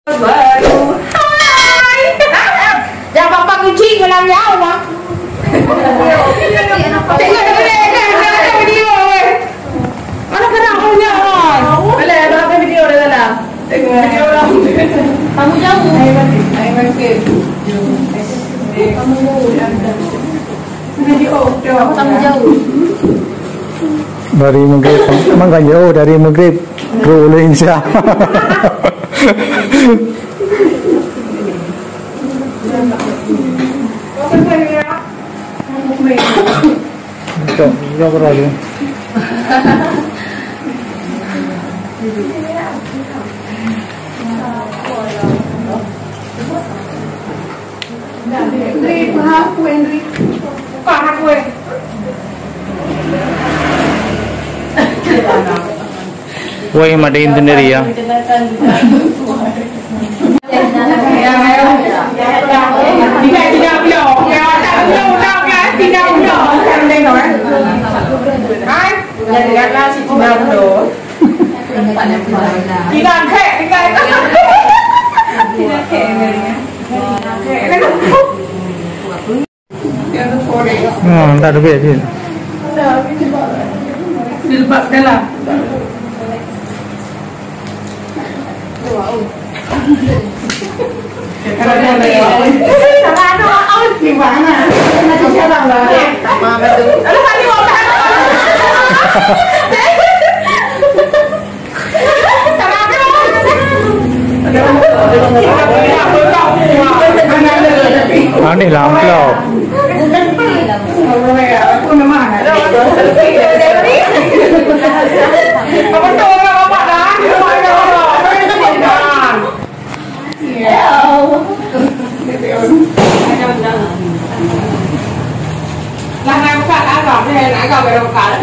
Baru. Hai. Jangan papa kucing malam jauh mah. Tengok video. Mana kena punya orang? Boleh ada video di dalam. Tengok video orang. Kamu jauh. Ayo mungkin. Kamu video. Kamu jauh. Dari Maghrib, emang kan jauh dari Maghrib ke Ulu Insya. Jauh berapa? Henry, pahaku Henry. Pahaku. Woi, madain sendiri ya. Tak ada beza. Silbab dalam. Salah no, awak gimana? Macam siapa lah? Mama tu. Alah tadi mau kan? Salah no. Ani lampau. Aku memang. Apa tu orang apa dah? Là hai có phải đã gặp hay nãy gặp về đâu cả